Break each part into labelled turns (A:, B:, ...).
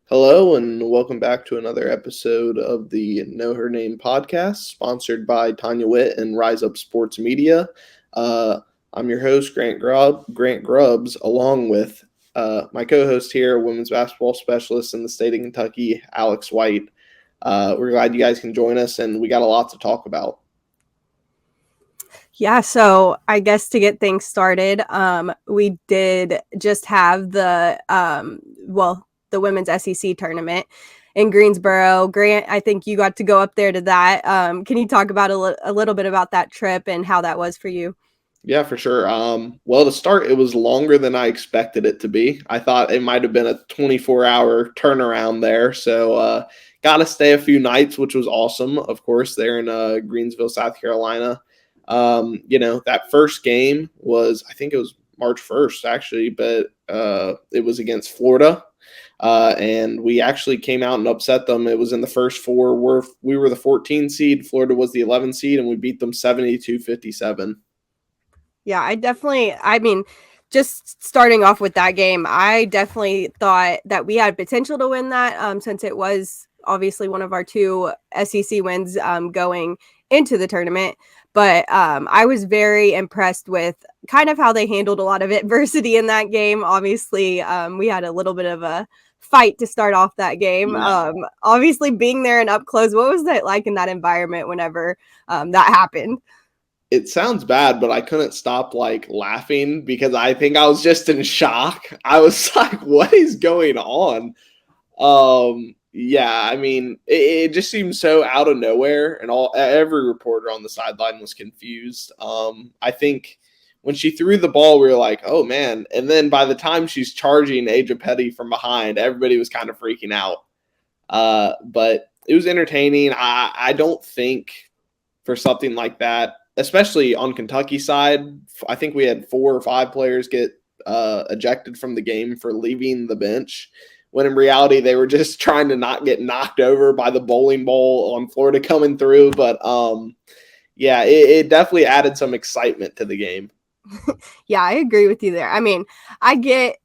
A: Hello and welcome back to another episode of the Know Her Name podcast, sponsored by Tanya Witt and Rise Up Sports Media. I'm your host, Grant Grubbs, along with my co-host here, women's basketball specialist in the state of Kentucky, Alex White. We're glad you guys can join us, and we got a lot to talk about.
B: Yeah, so I guess to get things started, we did just have the women's SEC tournament in Greensboro. Grant, I think you got to go up there to that. Can you talk about a little bit about that trip and how that was for you?
A: Yeah, for sure. Well, to start, it was longer than I expected it to be. I thought it might have been a 24-hour turnaround there. So got to stay a few nights, which was awesome, of course, there in Greensville, South Carolina. That first game was, I think it was March 1st, actually, but it was against Florida. And we actually came out and upset them. It was in the first four. We were the 14 seed. Florida was the 11 seed, and we beat them 72-57.
B: Yeah, just starting off with that game, I definitely thought that we had potential to win that since it was obviously one of our two SEC wins going into the tournament. But I was very impressed with kind of how they handled a lot of adversity in that game. Obviously, we had a little bit of a fight to start off that game.
A: Yeah.
B: Obviously, being there and up close, what was that like in that environment whenever that happened?
A: It sounds bad, but I couldn't stop laughing because I think I was just in shock. I was like, what is going on? Yeah, I mean, it just seemed so out of nowhere, and every reporter on the sideline was confused. I think when she threw the ball, we were like, oh man. And then by the time she's charging Aja Petty from behind, everybody was kind of freaking out. But it was entertaining. I don't think for something like that, especially on Kentucky side, I think we had 4 or 5 players get ejected from the game for leaving the bench, when in reality they were just trying to not get knocked over by the bowling ball on Florida coming through. But it definitely added some excitement to the game.
B: Yeah, I agree with you there. I mean, I get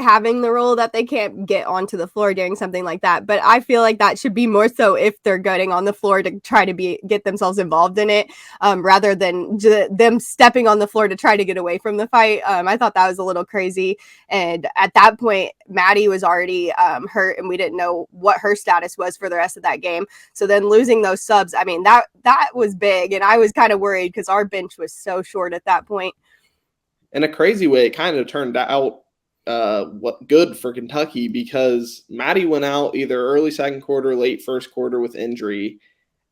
B: having the rule that they can't get onto the floor during something like that, but I feel like that should be more so if they're getting on the floor to try to get themselves involved in it, rather than them stepping on the floor to try to get away from the fight. I thought that was a little crazy. And at that point, Maddie was already hurt, and we didn't know what her status was for the rest of that game. So then losing those subs, I mean, that was big, and I was kind of worried because our bench was so short at that point.
A: In a crazy way, it kind of turned out good for Kentucky, because Maddie went out either early second quarter, late first quarter with injury,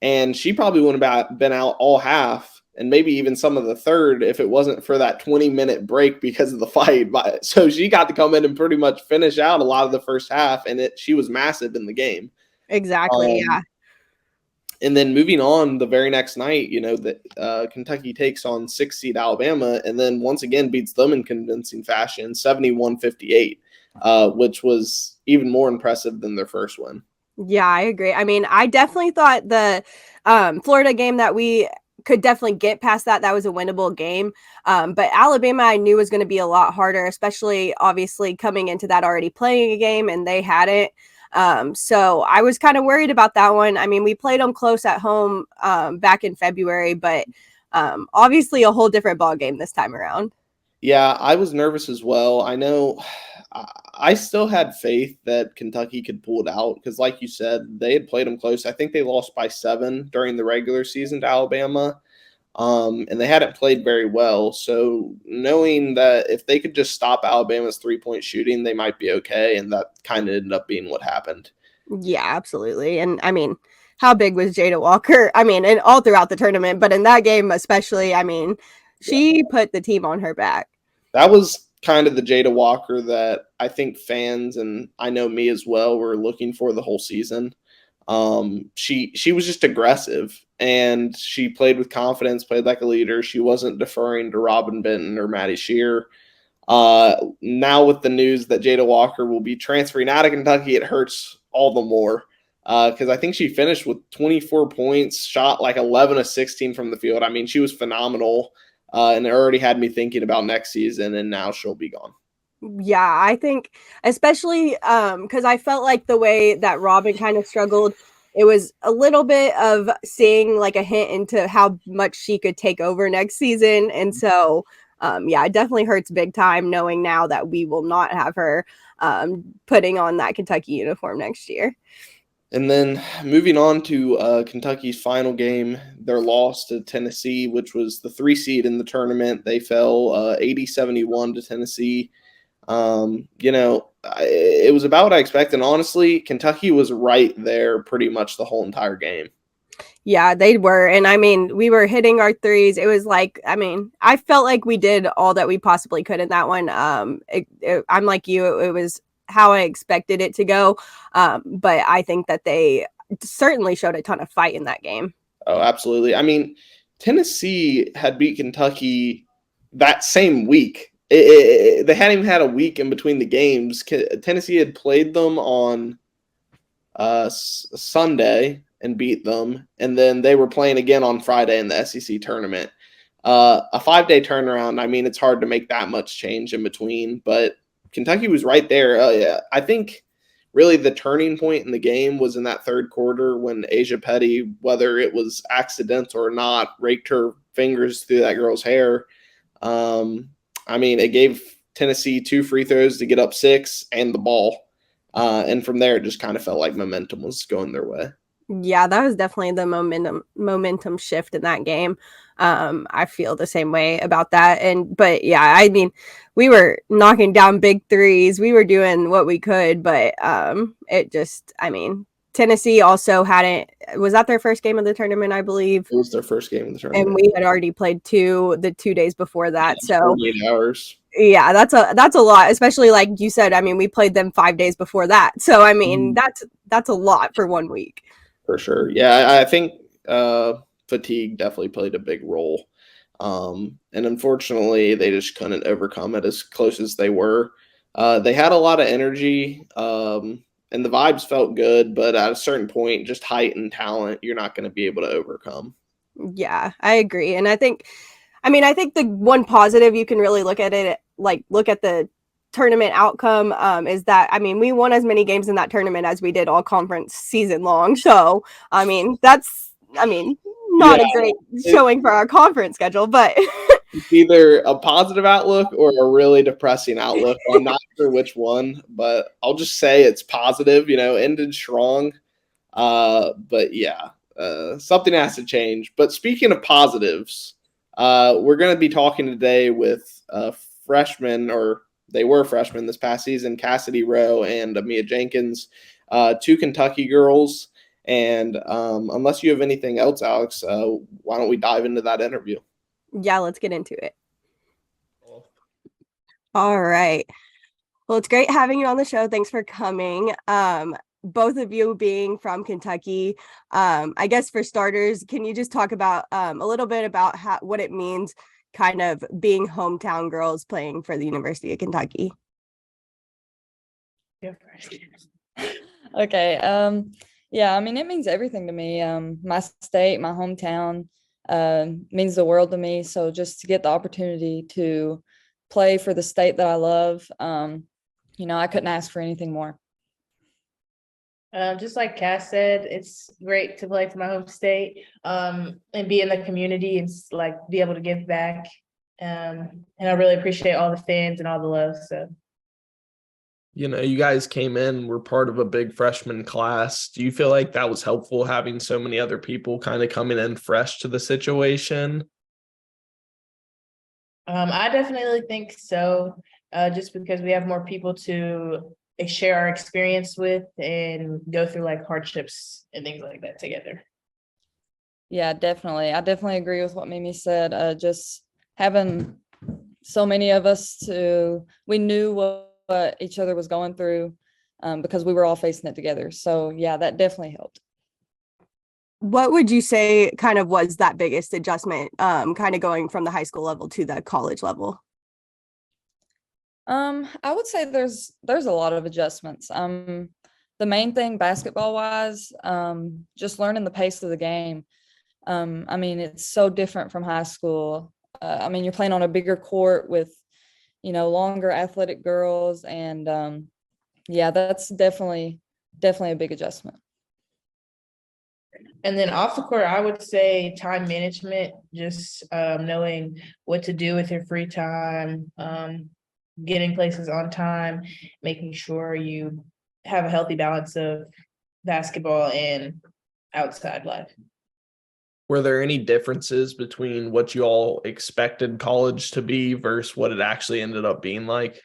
A: and she probably wouldn't have been out all half and maybe even some of the third if it wasn't for that 20-minute break because of the fight. So she got to come in and pretty much finish out a lot of the first half, and she was massive in the game.
B: Exactly, yeah.
A: And then moving on the very next night, that Kentucky takes on 6th seed Alabama, and then once again beats them in convincing fashion, 71-58, which was even more impressive than their first win.
B: Yeah, I agree. I mean, I definitely thought the Florida game that we could definitely get past that was a winnable game. But Alabama, I knew was going to be a lot harder, especially obviously coming into that already playing a game, and they hadn't. So I was kind of worried about that one. I mean, we played them close at home back in February, but obviously a whole different ball game this time around.
A: Yeah, I was nervous as well. I know I still had faith that Kentucky could pull it out because, like you said, they had played them close. I think they lost by 7 during the regular season to Alabama. And they hadn't played very well. So knowing that if they could just stop Alabama's 3-point shooting, they might be okay. And that kind of ended up being what happened.
B: Yeah, absolutely. And I mean, how big was Jada Walker? I mean, and all throughout the tournament, but in that game especially, I mean, she put the team on her back.
A: That was kind of the Jada Walker that I think fans, and I know me as well, were looking for the whole season. She was just aggressive, and she played with confidence, played like a leader. She wasn't deferring to Robin Benton or Maddie Shear. Now with the news that Jada Walker will be transferring out of Kentucky, it hurts all the more because I think she finished with 24 points, shot like 11 of 16 from the field. I mean, she was phenomenal. and it already had me thinking about next season, and now she'll be gone.
B: Yeah, I think especially because I felt like the way that Robin kind of struggled, it was a little bit of seeing like a hint into how much she could take over next season. And so, yeah, it definitely hurts big time knowing now that we will not have her putting on that Kentucky uniform next year.
A: And then moving on to Kentucky's final game, their loss to Tennessee, which was the 3 seed in the tournament. They fell 80-71 to Tennessee. It was about what I expected. And honestly, Kentucky was right there pretty much the whole entire game.
B: Yeah, they were. And I mean, we were hitting our threes. It was like, I mean, I felt like we did all that we possibly could in that one. I'm like you, it was how I expected it to go. But I think that they certainly showed a ton of fight in that game.
A: Oh, absolutely. I mean, Tennessee had beat Kentucky that same week. They hadn't even had a week in between the games. Tennessee had played them on Sunday and beat them, and then they were playing again on Friday in the SEC tournament. A 5-day turnaround. I mean, it's hard to make that much change in between, but Kentucky was right there. Yeah. I think really the turning point in the game was in that third quarter when Asia Petty, whether it was accidental or not, raked her fingers through that girl's hair. I mean, it gave Tennessee 2 free throws to get up 6 and the ball. And from there, it just kind of felt like momentum was going their way.
B: Yeah, that was definitely the momentum shift in that game. I feel the same way about that. But yeah, I mean, we were knocking down big threes. We were doing what we could, but it just, I mean, Tennessee also hadn't, was that their first game of the tournament, I believe?
A: It was their first game of the tournament.
B: And we had already played the 2 days before that.
A: Yeah,
B: so
A: 48 hours.
B: Yeah, that's a lot, especially like you said. I mean, we played them 5 days before that. So I mean, that's a lot for 1 week.
A: For sure. Yeah, I think fatigue definitely played a big role. And unfortunately, they just couldn't overcome it as close as they were. They had a lot of energy, and the vibes felt good, but at a certain point, just height and talent, you're not going to be able to overcome.
B: Yeah, I agree. And I think the one positive you can really look at the tournament outcome is that, I mean, we won as many games in that tournament as we did all conference season long. So, I mean, that's, not a great showing for our conference schedule, but
A: it's either a positive outlook or a really depressing outlook. I'm not sure which one, but I'll just say it's positive, ended strong. But yeah, something has to change. But speaking of positives, we're going to be talking today with freshmen, or they were freshmen this past season, Cassidy Rowe and Amiya Jenkins, 2 Kentucky girls. And unless you have anything else, Alex, why don't we dive into that interview?
B: Yeah, let's get into it. All right. Well, it's great having you on the show. Thanks for coming. Both of you being from Kentucky, I guess for starters, can you just talk about a little bit about what it means kind of being hometown girls playing for the University of Kentucky?
C: Okay. Yeah, I mean, it means everything to me. My state, my hometown, means the world to me. So just to get the opportunity to play for the state that I love, I couldn't ask for anything more.
D: Just like Cass said, it's great to play for my home state, and be in the community and like be able to give back. And I really appreciate all the fans and all the love. So,
E: you guys came in, were part of a big freshman class. Do you feel like that was helpful, having so many other people kind of coming in fresh to the situation?
D: I definitely think so. Just because we have more people to share our experience with and go through like hardships and things like that together.
C: Yeah, definitely. I definitely agree with what Mimi said. Just having so many of us we knew what each other was going through, because we were all facing it together. So yeah, that definitely helped.
B: What would you say kind of was that biggest adjustment, kind of going from the high school level to the college level?
C: I would say there's a lot of adjustments. The main thing basketball wise, just learning the pace of the game. I mean, it's so different from high school. I mean, you're playing on a bigger court with, longer athletic girls. And yeah, that's definitely a big adjustment.
D: And then off the court, I would say time management, just knowing what to do with your free time, getting places on time, making sure you have a healthy balance of basketball and outside life.
E: Were there any differences between what you all expected college to be versus what it actually ended up being like?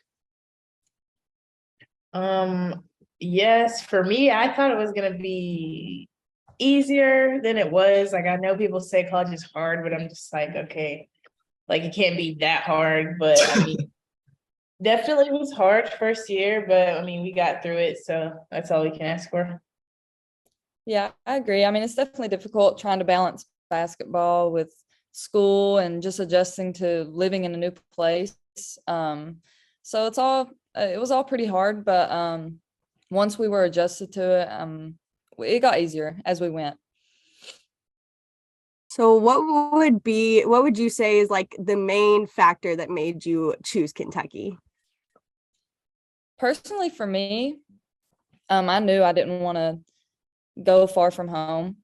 D: Yes, for me, I thought it was gonna be easier than it was. Like, I know people say college is hard, but I'm just like, okay, like it can't be that hard. But I mean, definitely was hard first year, but I mean, we got through it, so that's all we can ask for.
C: Yeah, I agree. I mean, it's definitely difficult trying to balance basketball with school and just adjusting to living in a new place. So it was all pretty hard, but once we were adjusted to it got easier as we went.
B: So what would you say is like the main factor that made you choose Kentucky?
C: Personally, for me, I knew I didn't want to go far from home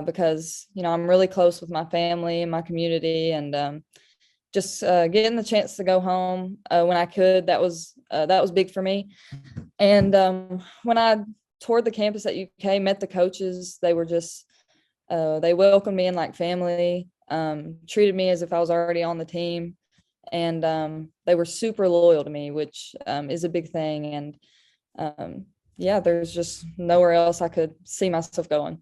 C: because, I'm really close with my family and my community, and just getting the chance to go home when I could, that was big for me. And when I toured the campus at UK, met the coaches, they were just they welcomed me in like family, treated me as if I was already on the team, and they were super loyal to me, which is a big thing. And yeah, there's just nowhere else I could see myself going.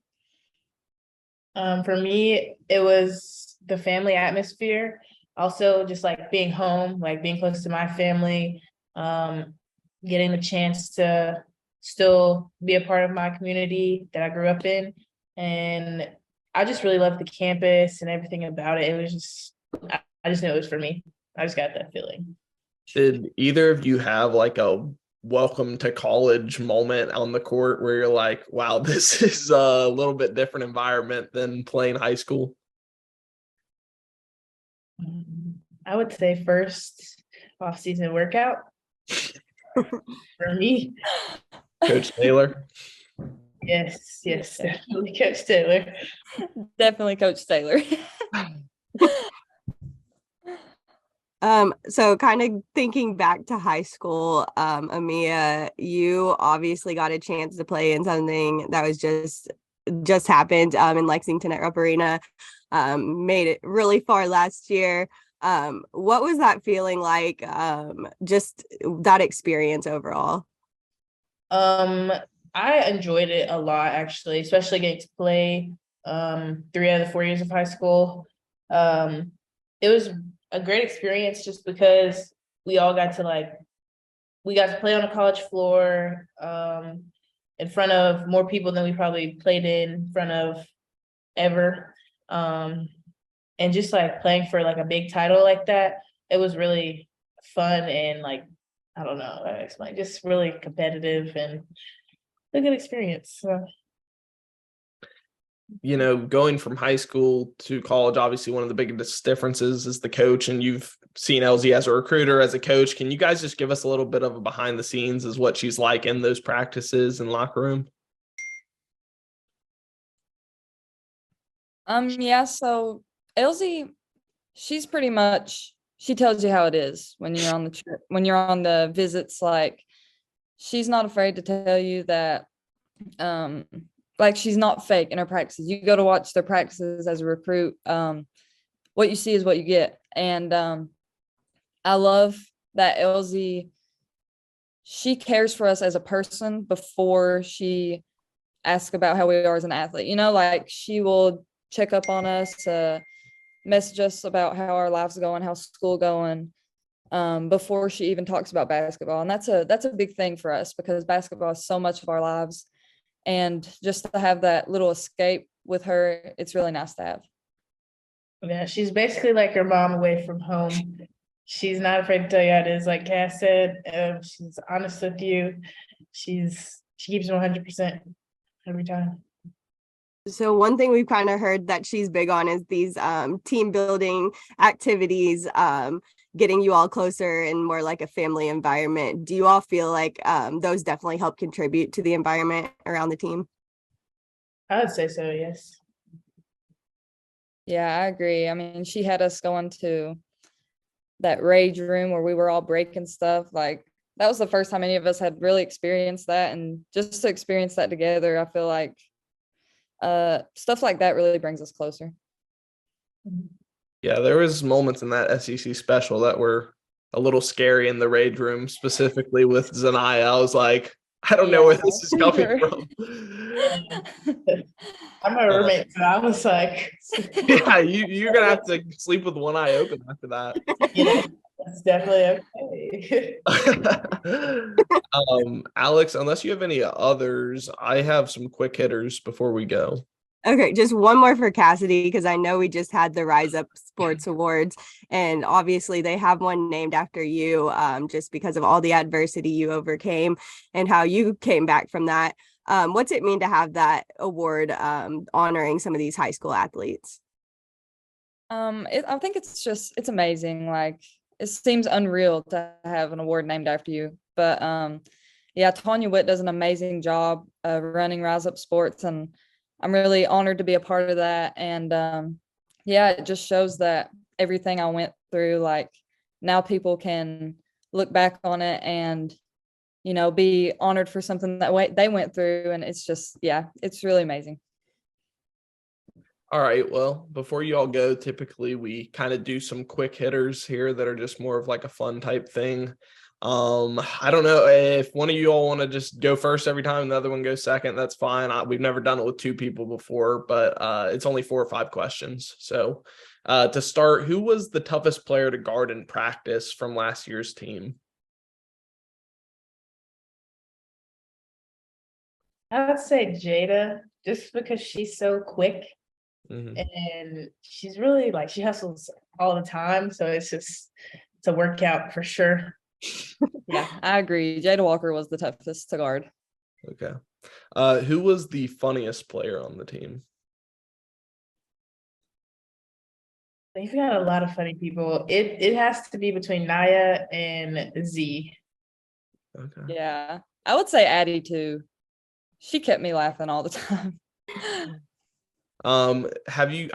D: For me, it was the family atmosphere. Also, just like being home, like being close to my family, getting the chance to still be a part of my community that I grew up in. And I just really loved the campus and everything about it. It was just, I just knew it was for me. I just got that feeling.
E: Did either of you have like a welcome to college moment on the court where you're like, wow, this is a little bit different environment than playing high school?
D: I would say first off-season workout for me.
E: Coach Taylor?
D: Yes, definitely Coach Taylor.
C: Definitely Coach Taylor.
B: So kind of thinking back to high school, Amiya, you obviously got a chance to play in something that was just happened in Lexington at Rupp Arena, made it really far last year. What was that feeling like? Just that experience overall?
D: I enjoyed it a lot, actually, especially getting to play 3 out of the 4 years of high school. It was a great experience just because we all got to play on a college floor in front of more people than we probably played in front of ever. And just like playing for like a big title like that, it was really fun and like, I don't know, it's like just really competitive and a good experience. So.
E: Going from high school to college, obviously one of the biggest differences is the coach, and you've seen Elzy as a recruiter, as a coach. Can you guys just give us a little bit of a behind the scenes as what she's like in those practices and locker room?
C: Yeah, so Elzy, she's pretty much, she tells you how it is when you're on the trip, when you're on the visits. Like, she's not afraid to tell you that like she's not fake in her practices. You go to watch their practices as a recruit. What you see is what you get. And I love that Elzy, she cares for us as a person before she asks about how we are as an athlete. Like she will check up on us, message us about how our lives are going, how school going, before she even talks about basketball. And that's a big thing for us because basketball is so much of our lives. And just to have that little escape with her, it's really nice to have.
D: Yeah, she's basically like your mom away from home. She's not afraid to tell you how it is. Like Cass said, she's honest with you. She keeps it 100% every time.
B: So one thing we've kind of heard that she's big on is these team building activities, getting you all closer and more like a family environment. Do you all feel like those definitely help contribute to the environment around the team?
D: I would say so, yes.
C: Yeah, I agree. I mean, she had us going to that rage room where we were all breaking stuff. Like, that was the first time any of us had really experienced that. And just to experience that together, I feel like stuff like that really brings us closer.
E: Yeah, there was moments in that SEC special that were a little scary in the rage room, specifically with Zanaya. I was like, I don't know where this is coming
C: sure.
E: from.
D: I'm a roommate, so I was like,
E: Yeah, you're gonna have to sleep with one eye open after that.
D: yeah, that's definitely okay.
E: Alex, unless you have any others, I have some quick hitters before we go.
B: Okay, just one more for Cassidy, because I know we just had the Rise Up Sports Awards, and obviously they have one named after you, just because of all the adversity you overcame and how you came back from that. What's it mean to have that award honoring some of these high school athletes?
C: I think it's amazing. Like, it seems unreal to have an award named after you. But yeah, Tanya Witt does an amazing job running Rise Up Sports, and I'm really honored to be a part of that. And yeah, it just shows that everything I went through, like, now people can look back on it and, you know, be honored for something that they went through. And it's just, yeah, it's really amazing.
E: All right. Well, before you all go, typically we kind of do some quick hitters here that are just more of like a fun type thing. I don't know if one of you all want to just go first every time, the other one goes second. That's fine. We've never done it with two people before, but it's only 4 or 5 questions. So to start, who was the toughest player to guard in practice from last year's team?
D: I would say Jada, just because she's so quick.
E: Mm-hmm.
D: And she's really like, she hustles all the time, so it's a workout for sure.
C: Yeah, I agree. Jada Walker was the toughest to guard.
E: Okay. Who was the funniest player on the team?
D: They've got a lot of funny people. It has to be between Naya and Z.
E: Okay.
C: Yeah, I would say Addie too. She kept me laughing all the time.
E: I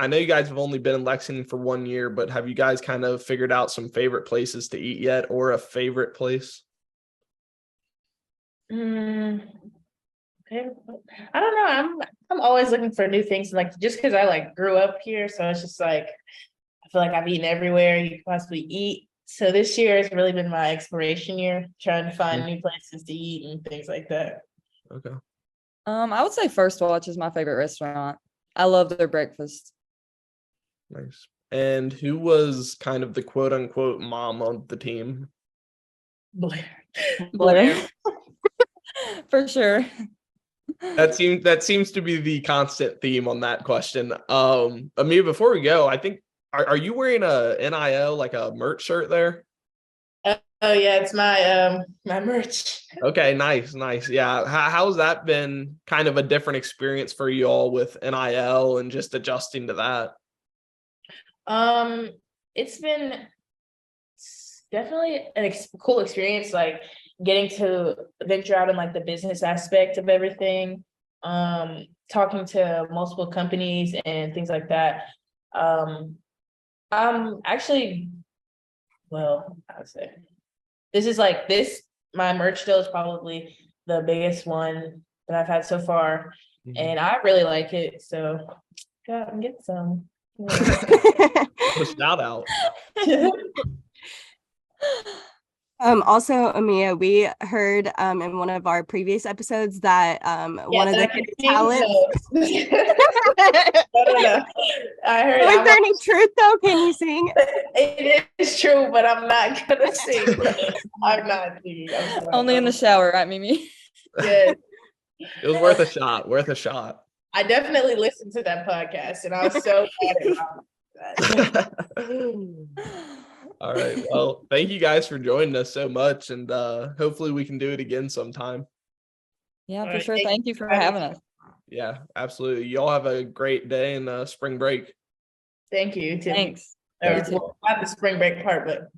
E: know you guys have only been in Lexington for 1 year, but have you guys kind of figured out some favorite places to eat yet, or a favorite place?
D: Okay. I don't know. I'm always looking for new things. Like, just because I like grew up here, so it's just like I feel like I've eaten everywhere you could possibly eat. So this year has really been my exploration year, trying to find new places to eat and things like that.
E: Okay.
C: I would say First Watch is my favorite restaurant. I love their breakfast.
E: Nice. And who was kind of the quote unquote mom on the team?
D: Blair.
C: For sure.
E: That seems to be the constant theme on that question. Amiya, before we go, I think are you wearing a NIL, like a merch shirt there?
D: Oh yeah, it's my merch.
E: Okay, nice. Yeah. How's that been kind of a different experience for you all with NIL and just adjusting to that?
D: It's been definitely a cool experience, like getting to venture out in like the business aspect of everything, talking to multiple companies and things like that. I'm actually, well, I would say my merch deal is probably the biggest one that I've had so far. Mm-hmm. And I really like it. So go out and get some.
E: Shout out.
B: Also, Amiya, we heard in one of our previous episodes that one of the talents.
D: No. I heard.
B: Was there any truth though? Can you sing?
D: It is true, but I'm not gonna sing. I'm not singing.
C: Only in the shower, right, Mimi?
D: Yes.
E: It was worth a shot.
D: I definitely listened to that podcast, and I was so glad about that.
E: All right. Well, thank you guys for joining us so much, and hopefully we can do it again sometime.
C: Yeah, for sure. Thank you for having us.
E: Yeah, absolutely. Y'all have a great day and spring break.
D: Thank you. Tim.
C: Thanks.
D: Or, well, not the spring break part, but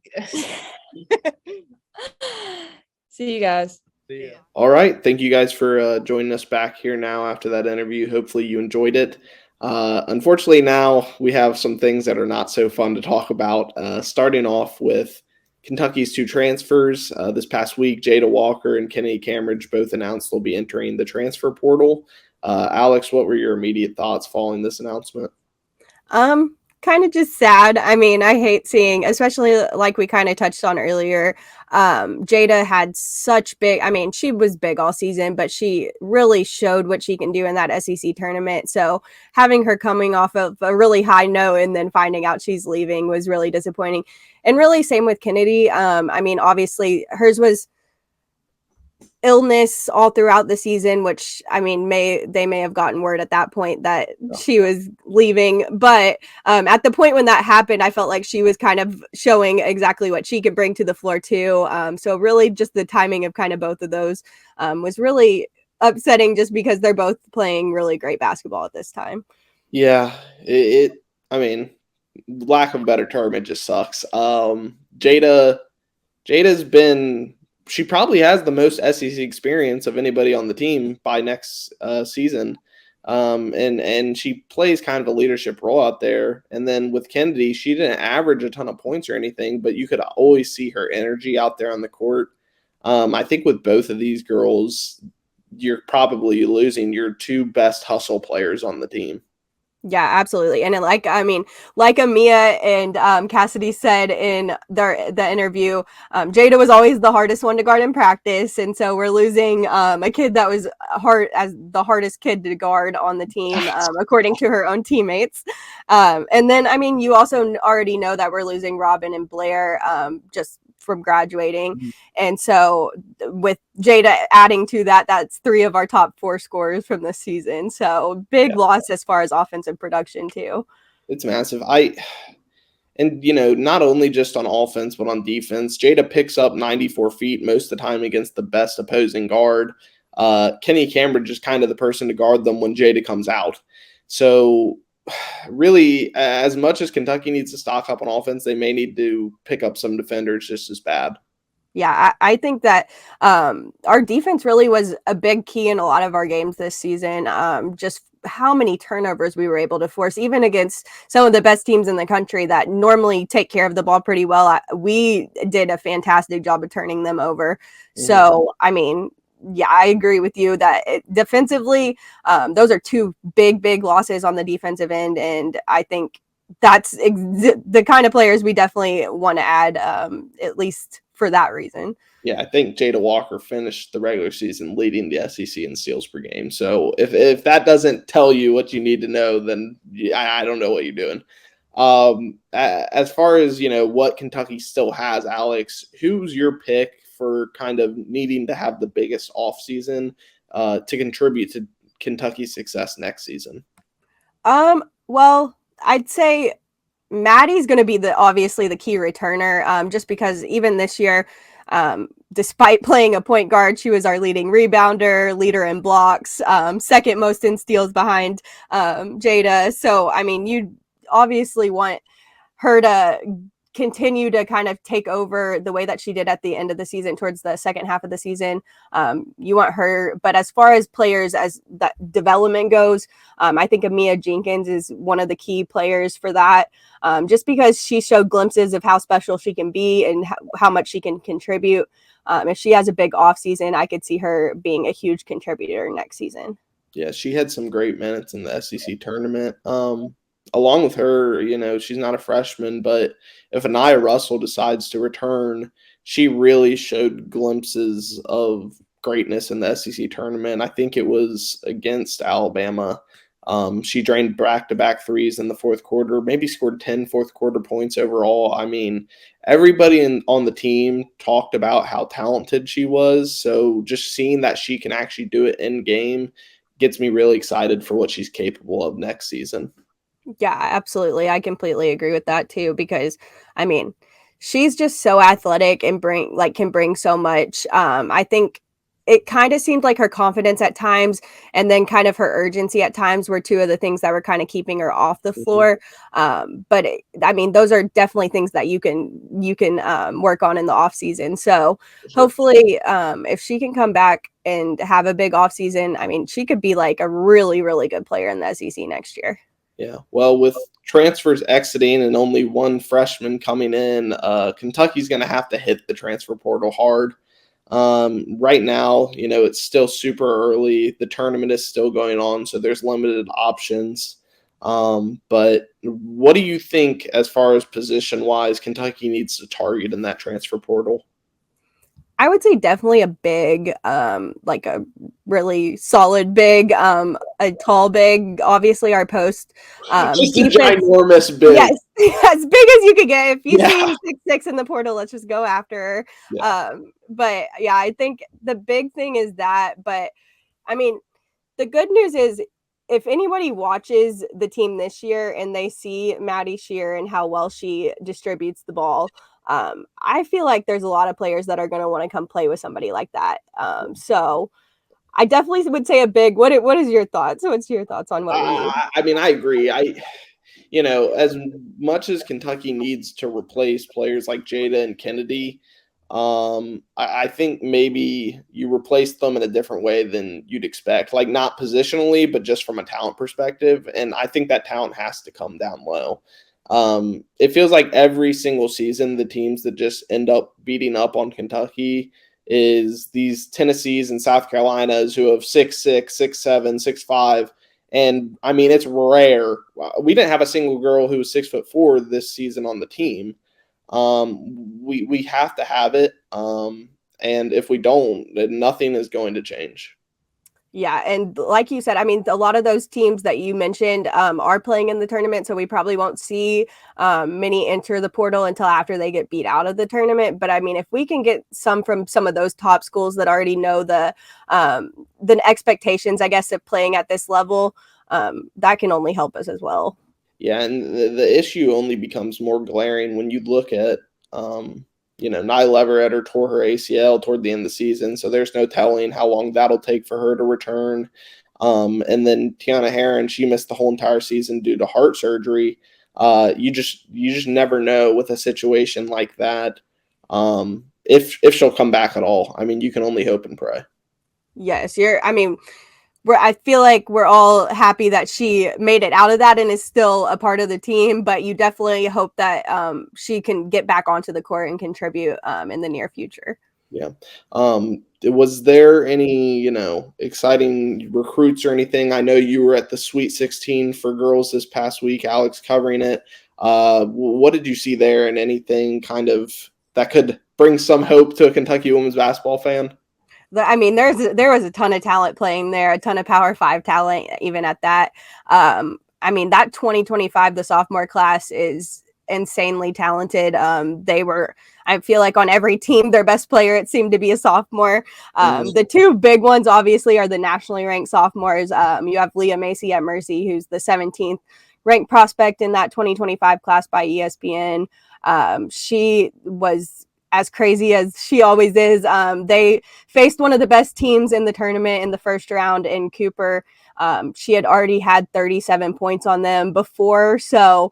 C: See you guys.
E: See ya.
A: All right. Thank you guys for joining us back here now after that interview. Hopefully you enjoyed it. Unfortunately, now we have some things that are not so fun to talk about. Starting off with Kentucky's 2 transfers. This past week, Jada Walker and Kennedy Cambridge both announced they'll be entering the transfer portal. Alex, what were your immediate thoughts following this announcement?
B: Kind of just sad. I mean, I hate seeing, especially like we kind of touched on earlier, Jada had such big, I mean, she was big all season, but she really showed what she can do in that SEC tournament. So having her coming off of a really high note and then finding out she's leaving was really disappointing. And really same with Kennedy. I mean, obviously hers was illness all throughout the season, which I mean, they may have gotten word at that point that she was leaving, but at the point when that happened, I felt like she was kind of showing exactly what she could bring to the floor too. So really just the timing of kind of both of those was really upsetting, just because they're both playing really great basketball at this time.
A: Yeah, I mean, lack of a better term, it just sucks. Jada's been, she probably has the most SEC experience of anybody on the team by next season. And she plays kind of a leadership role out there. And then with Kennedy, she didn't average a ton of points or anything, but you could always see her energy out there on the court. I think with both of these girls, you're probably losing your 2 best hustle players on the team.
B: Yeah, absolutely. And like Amiya and Cassidy said in the interview, Jada was always the hardest one to guard in practice. And so we're losing a kid that was as the hardest kid to guard on the team, according to her own teammates. And then, I mean, you also already know that we're losing Robin and Blair just from graduating. Mm-hmm. And so with Jada adding to that, that's 3 of our top 4 scorers from this season. So big loss as far as offensive production too.
A: It's massive. And not only just on offense, but on defense, Jada picks up 94 feet most of the time against the best opposing guard. Kenny Cambridge is kind of the person to guard them when Jada comes out. So really, as much as Kentucky needs to stock up on offense, they may need to pick up some defenders just as bad.
B: Yeah, I think that our defense really was a big key in a lot of our games this season. Just how many turnovers we were able to force, even against some of the best teams in the country that normally take care of the ball pretty well. We did a fantastic job of turning them over. Mm-hmm. So, I mean, yeah, I agree with you that defensively, those are 2 big losses on the defensive end. And I think that's the kind of players we definitely want to add, at least for that reason.
A: Yeah, I think Jada Walker finished the regular season leading the SEC in steals per game. So if that doesn't tell you what you need to know, then I don't know what you're doing. As far as, what Kentucky still has, Alex, who's your pick for kind of needing to have the biggest offseason to contribute to Kentucky's success next season?
B: Well, I'd say Maddie's going to be obviously the key returner, just because even this year, despite playing a point guard, she was our leading rebounder, leader in blocks, second most in steals behind Jada. So, I mean, you obviously want her to continue to kind of take over the way that she did at the end of the season towards the second half of the season. You want her, but as far as players as that development goes, I think Amiya Jenkins is one of the key players for that, just because she showed glimpses of how special she can be and how much she can contribute. If she has a big off season, I could see her being a huge contributor next season.
A: Yeah, she had some great minutes in the SEC tournament. Along with her, she's not a freshman, but if Anaya Russell decides to return, she really showed glimpses of greatness in the SEC tournament. I think it was against Alabama. She drained back-to-back threes in the fourth quarter, maybe scored 10 fourth quarter points overall. I mean, everybody on the team talked about how talented she was. So just seeing that she can actually do it in game gets me really excited for what she's capable of next season.
B: Yeah, absolutely. I completely agree with that too, because I mean, she's just so athletic and can bring so much. I think it kind of seemed like her confidence at times and then kind of her urgency at times were two of the things that were kind of keeping her off the floor. But I mean, those are definitely things that you can work on in the off season. So hopefully if she can come back and have a big off season, I mean, she could be like a really, really good player in the SEC next year.
A: Yeah, well, with transfers exiting and only one freshman coming in, Kentucky's going to have to hit the transfer portal hard. Right now, it's still super early. The tournament is still going on, so there's limited options. But what do you think, as far as position-wise, Kentucky needs to target in that transfer portal?
B: I would say definitely a big, like a really solid big, a tall big. Obviously, our post
A: Just
B: defense,
A: a ginormous big.
B: yes, as big as you could get. If you
A: Yeah.
B: see 6'6" in the portal, let's just go after her.
A: Yeah.
B: But yeah, I think the big thing is that. But I mean, the good news is, if anybody watches the team this year and they see Maddie Shear and how well she distributes the ball, I feel like there's a lot of players that are going to want to come play with somebody like that. So I definitely would say a big. What is your thoughts? What's your thoughts on what we need?
A: I mean, I agree. As much as Kentucky needs to replace players like Jada and Kennedy, I think maybe you replace them in a different way than you'd expect, like not positionally, but just from a talent perspective. And I think that talent has to come down low. It feels like every single season, the teams that just end up beating up on Kentucky is these Tennessees and South Carolinas who have 6'6", 6'7", 6'5". And I mean, it's rare. We didn't have a single girl who was 6'4" this season on the team. We have to have it. And if we don't, then nothing is going to change.
B: Yeah, and like you said, I mean, a lot of those teams that you mentioned are playing in the tournament, so we probably won't see many enter the portal until after they get beat out of the tournament. But I mean, if we can get some from some of those top schools that already know the expectations, I guess, of playing at this level, that can only help us as well.
A: Yeah, and the issue only becomes more glaring when you look at Nyla Everett tore her ACL toward the end of the season, so there's no telling how long that'll take for her to return. And then Tiana Heron, she missed the whole entire season due to heart surgery. You just never know with a situation like that if she'll come back at all. I mean, you can only hope and pray.
B: Yes, I feel like we're all happy that she made it out of that and is still a part of the team, but you definitely hope that she can get back onto the court and contribute in the near future.
A: Yeah. Was there any, exciting recruits or anything? I know you were at the Sweet 16 for girls this past week, Alex covering it. What did you see there, and anything kind of that could bring some hope to a Kentucky women's basketball fan?
B: I mean, there was a ton of talent playing there, a ton of Power 5 talent, even at that. I mean, that 2025, the sophomore class is insanely talented. I feel like on every team, their best player, it seemed to be a sophomore. The two big ones, obviously, are the nationally ranked sophomores. You have Leah Macy at Mercy, who's the 17th ranked prospect in that 2025 class by ESPN. She was as crazy as she always is. They faced one of the best teams in the tournament in the first round in Cooper. She had already had 37 points on them before, so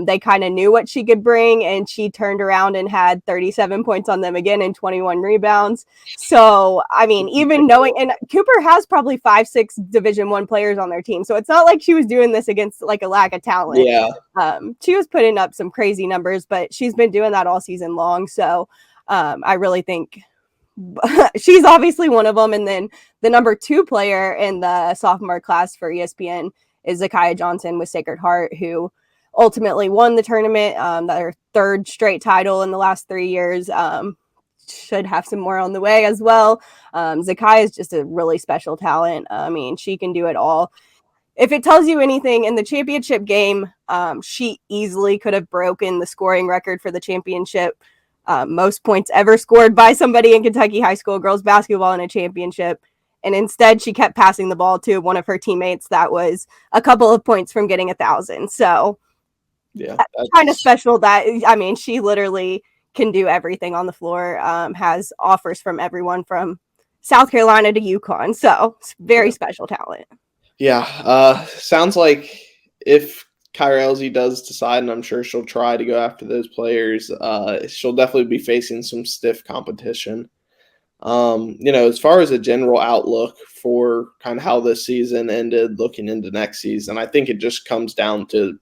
B: they kind of knew what she could bring, and she turned around and had 37 points on them again and 21 rebounds. So, I mean, even knowing, and Cooper has probably 5-6 Division I players on their team, so it's not like she was doing this against like a lack of talent.
A: Yeah.
B: She was putting up some crazy numbers, but she's been doing that all season long. So I really think she's obviously one of them. And then the number 2 player in the sophomore class for ESPN is Zakiya Johnson with Sacred Heart, who ultimately won the tournament, their 3rd straight title in the last 3 years. Should have some more on the way as well. Zakiya is just a really special talent. I mean, she can do it all. If it tells you anything, in the championship game, she easily could have broken the scoring record for the championship. Most points ever scored by somebody in Kentucky high school girls basketball in a championship. And instead, she kept passing the ball to one of her teammates that was a couple of points from getting 1,000. So
A: yeah,
B: that's kind of special. That, I mean, she literally can do everything on the floor, has offers from everyone from South Carolina to UConn. So it's very special talent.
A: Yeah. Sounds like if Kyra Elzy does decide, and I'm sure she'll try to go after those players, she'll definitely be facing some stiff competition. As far as a general outlook for kind of how this season ended looking into next season, I think it just comes down to,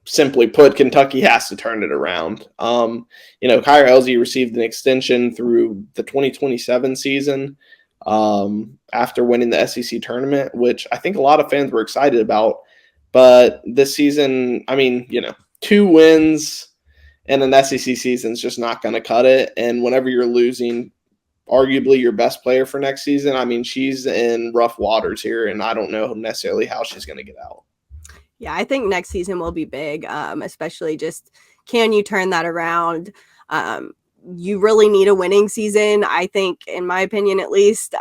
A: simply put, Kentucky has to turn it around. Kyra Elzy received an extension through the 2027 season after winning the SEC tournament, which I think a lot of fans were excited about. But this season, 2 wins in an SEC season is just not going to cut it. And whenever you're losing arguably your best player for next season, she's in rough waters here, and I don't know necessarily how she's going to get out.
B: Yeah, I think next season will be big, especially just can you turn that around? You really need a winning season, I think, in my opinion, at least.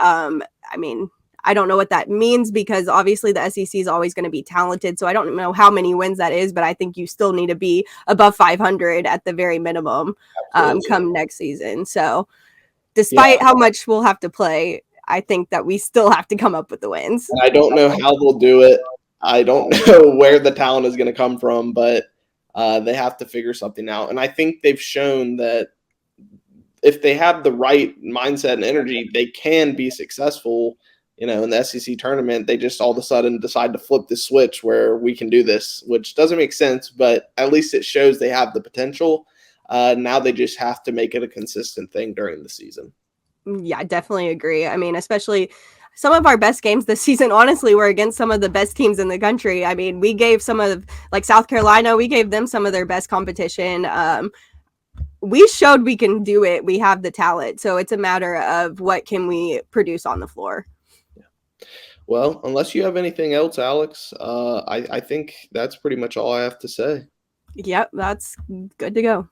B: I don't know what that means because obviously the SEC is always going to be talented. So I don't know how many wins that is, but I think you still need to be above 500 at the very minimum come next season. So despite how much we'll have to play, I think that we still have to come up with the wins.
A: I don't know how they'll do it. I don't know where the talent is going to come from, but they have to figure something out. And I think they've shown that if they have the right mindset and energy, they can be successful. In the SEC tournament, they just all of a sudden decide to flip the switch where we can do this, which doesn't make sense, but at least it shows they have the potential. Now they just have to make it a consistent thing during the season.
B: Yeah, I definitely agree. Especially some of our best games this season, honestly, were against some of the best teams in the country. We gave some of, like South Carolina, we gave them some of their best competition. We showed we can do it. We have the talent. So it's a matter of what can we produce on the floor.
A: Well, unless you have anything else, Alex, I think that's pretty much all I have to say.
B: Yep, that's good to go.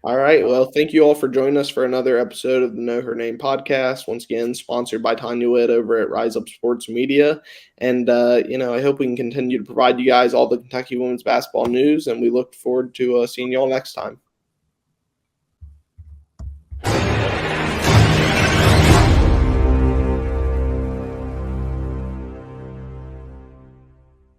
A: All right. Well, thank you all for joining us for another episode of the Know Her Name podcast. Once again, sponsored by Tanya Witt over at Rise Up Sports Media. And, I hope we can continue to provide you guys all the Kentucky women's basketball news. And we look forward to seeing you all next time.